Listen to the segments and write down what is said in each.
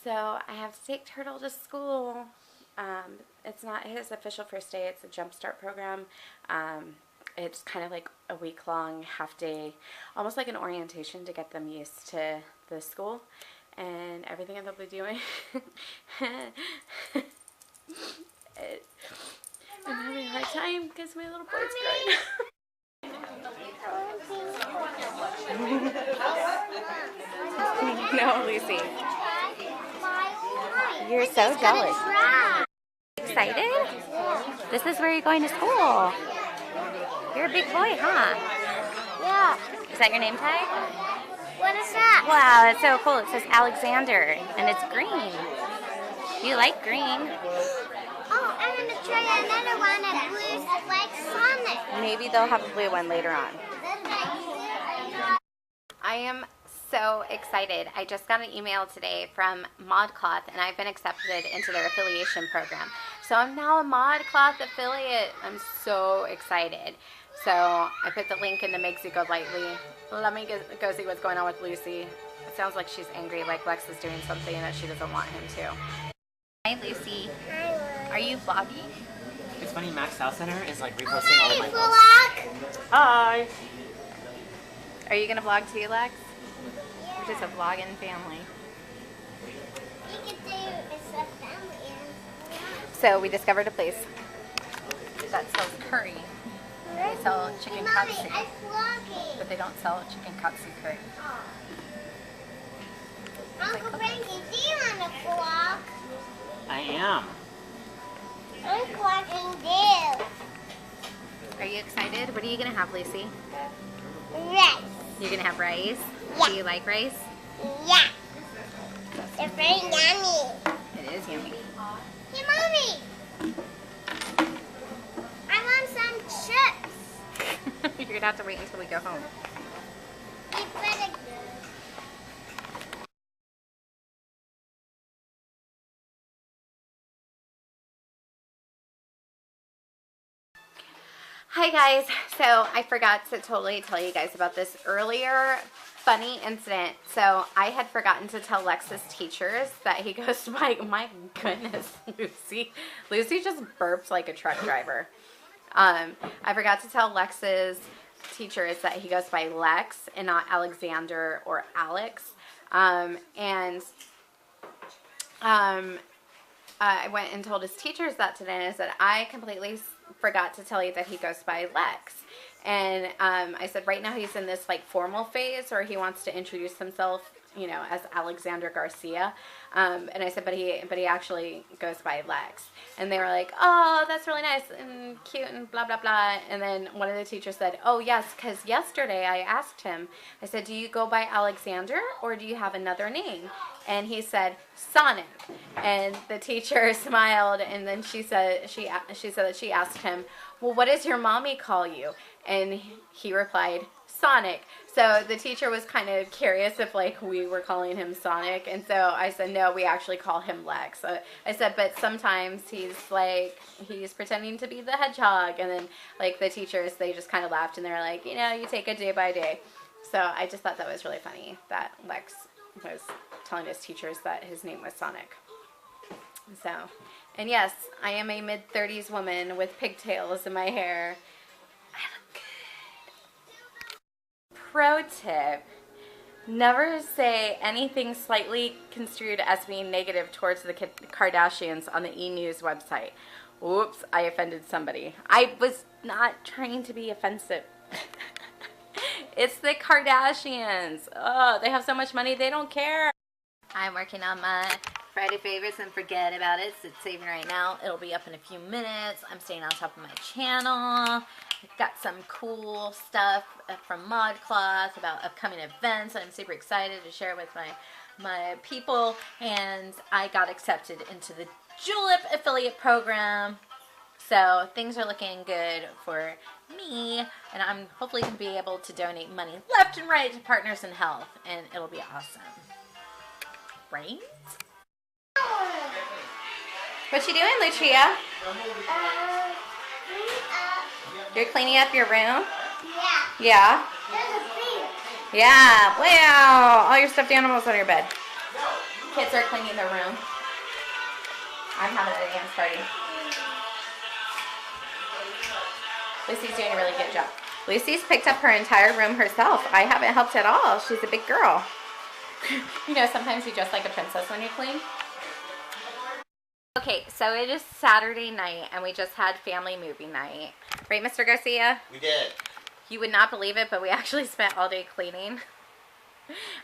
So I have to take Turtle to school. It's not his official first day. It's a Jumpstart program. It's kind of like a week-long, half-day, almost like an orientation to get them used to the school and everything that they'll be doing. I'm having a hard time because my little boy's growing. No, Lucy. You're so jealous. Excited? This is where you're going to school. You're a big boy, huh? Yeah. Is that your name tag? What is that? Wow, that's so cool. It says Alexander, and it's green. You like green. Oh, I'm going to try another one that blue like Sonic. Maybe they'll have a blue one later on. I am so excited. I just got an email today from ModCloth, and I've been accepted into their affiliation program. So I'm now a ModCloth affiliate. I'm so excited. So I put the link in the Makes You Go Lightly. Let me go see what's going on with Lucy. It sounds like she's angry, like Lex is doing something that she doesn't want him to. Hi, Lucy. Hi. Are you vlogging? It's funny, Max Style Center is like reposting all of my vlogs. Vlog. Hi! Are you going to vlog too, Lex? Yeah. We're just a vlogging family. You can do it's a family. So we discovered a place that sells curry. They sell chicken Mommy, katsu, I'm vlogging. but they don't sell chicken katsu curry. Uncle Frankie, do you want to vlog? I am. I'm vlogging too. Are you excited? What are you going to have, Lucy? Rice. You're going to have rice? Yeah. Do you like rice? Yeah. It's very yummy. It is yummy. Hey, Mommy. I want some chips. You're going to have to wait until we go home. You better. Hi guys, so I forgot to totally tell you guys about this earlier funny incident. So I had forgotten to tell Lex's teachers that he goes by, my goodness, Lucy just burped like a truck driver. I forgot to tell Lex's teachers that he goes by Lex and not Alexander or Alex. I went and told his teachers that today, and I said, I completely forgot to tell you that he goes by Lex. And I said, right now he's in this like formal phase where he wants to introduce himself, you know, as Alexander Garcia. And I said, but he actually goes by Lex. And they were like, oh, that's really nice and cute and blah, blah, blah. And then one of the teachers said, oh, yes, because yesterday I asked him, I said, do you go by Alexander or do you have another name? And he said, Sonic. And the teacher smiled, and then she said that she asked him, well, what does your mommy call you? And he replied, Sonic. So the teacher was kind of curious if like we were calling him Sonic, and so I said, no, we actually call him Lex. I said, but sometimes he's pretending to be the hedgehog. And then like the teachers, they just kind of laughed, and they were like, you know, you take it day by day. So I just thought that was really funny that Lex was telling his teachers that his name was Sonic. So, and yes, I am a mid-30s woman with pigtails in my hair. I look good. Pro tip, never say anything slightly construed as being negative towards the Kardashians on the E! News website. Oops, I offended somebody. I was not trying to be offensive. It's the Kardashians. Oh, they have so much money, they don't care. I'm working on my Friday favorites and forget about it. So it's saving right now. It'll be up in a few minutes. I'm staying on top of my channel. I've got some cool stuff from ModCloth about upcoming events, and I'm super excited to share with my people. And I got accepted into the Julep affiliate program. So things are looking good for me, and I'm hopefully going to be able to donate money left and right to Partners in Health, and it'll be awesome. Right? What you doing, Lucia? You're cleaning up your room? Yeah. Yeah? There's a bee. Yeah. Wow. All your stuffed animals on your bed. Kids are cleaning their room. I'm having a dance party. Lucy's doing a really good job. Lucy's picked up her entire room herself. I haven't helped at all. She's a big girl. You know, sometimes you dress like a princess when you clean. Okay, so it is Saturday night, and we just had family movie night. Right, Mr. Garcia? We did. You would not believe it, but we actually spent all day cleaning.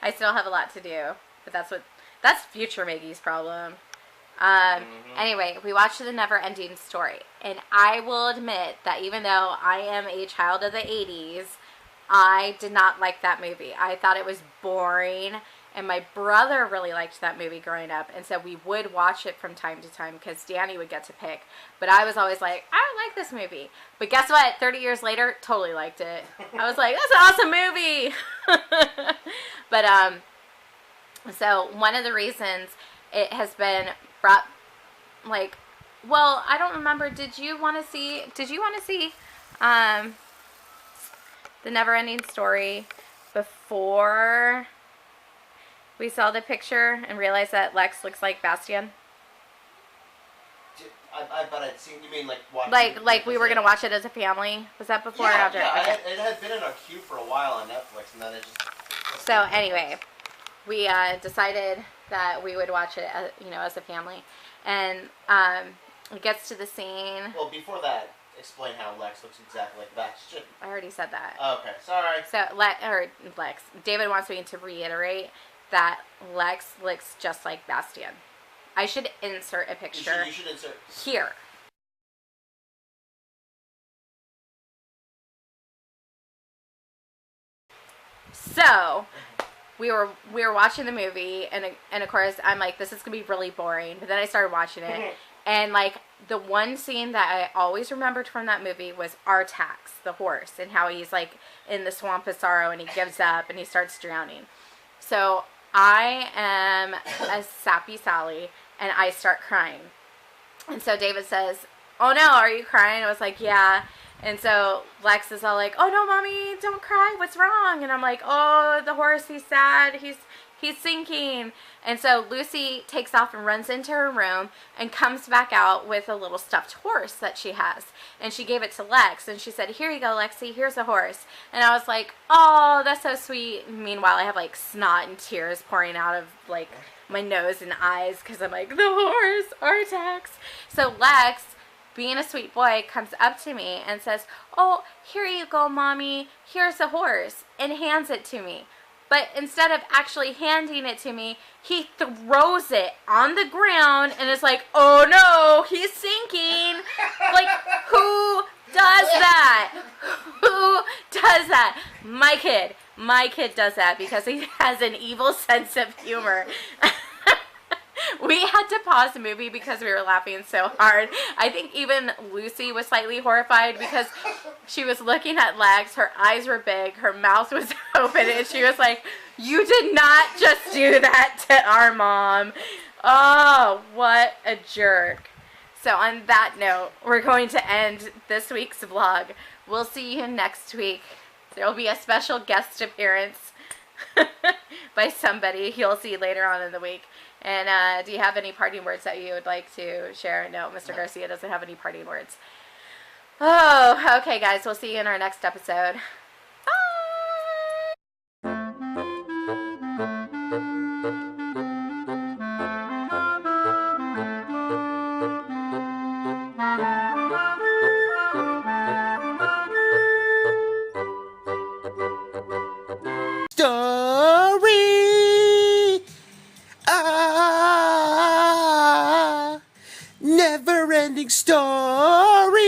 I still have a lot to do, but that's future Maggie's problem. Anyway, we watched The Never Ending Story, and I will admit that even though I am a child of the 80s, I did not like that movie. I thought it was boring, and my brother really liked that movie growing up, and so we would watch it from time to time because Danny would get to pick, but I was always like, I don't like this movie. But guess what? 30 years later, totally liked it. I was like, that's an awesome movie! But, so one of the reasons it has been brought, like, well, I don't remember, did you want to see, The Never Ending Story before we saw the picture and realized that Lex looks like Bastian? I bet I'd seen, you mean like watching... Like we were going to watch it as a family? Was that before or after? Yeah, okay. it had been in our queue for a while on Netflix, and then it just... So anyway, we decided that we would watch it, as a family. And it gets to the scene. Well, before that, explain how Lex looks exactly like Bastian. I already said that. Okay, sorry. So Lex. David wants me to reiterate that Lex looks just like Bastian. I should insert a picture. You should insert here. So we were watching the movie, and of course I'm like, this is gonna be really boring. But then I started watching it, and like the one scene that I always remembered from that movie was Artax, the horse, and how he's like in the swamp of sorrow and he gives up and he starts drowning. So I am a sappy Sally, and I start crying. And so David says, "Oh no, are you crying?" I was like, "Yeah." And so Lex is all like, "Oh no, mommy, don't cry. What's wrong?" And I'm like, "Oh, the horse, he's sad. He's sinking." And so Lucy takes off and runs into her room and comes back out with a little stuffed horse that she has. And she gave it to Lex, and she said, "Here you go, Lexi, here's a horse." And I was like, "Oh, that's so sweet." Meanwhile, I have like snot and tears pouring out of like my nose and eyes because I'm like, the horse, Artax. So Lex, being a sweet boy, comes up to me and says, "Oh, here you go, mommy, here's a horse," and hands it to me. But instead of actually handing it to me, he throws it on the ground and is like, "Oh no, he's sinking." Like, who does that? Who does that? My kid does that because he has an evil sense of humor. We had to pause the movie because we were laughing so hard. I think even Lucy was slightly horrified because she was looking at Lex. Her eyes were big. Her mouth was open. And she was like, "You did not just do that to our mom." Oh, what a jerk. So on that note, we're going to end this week's vlog. We'll see you next week. There will be a special guest appearance by somebody you'll see later on in the week. And do you have any parting words that you would like to share? No, Mr. Garcia doesn't have any parting words. Oh, okay, guys. We'll see you in our next episode. Never-ending story.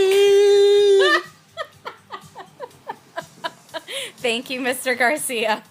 Thank you, Mr. Garcia.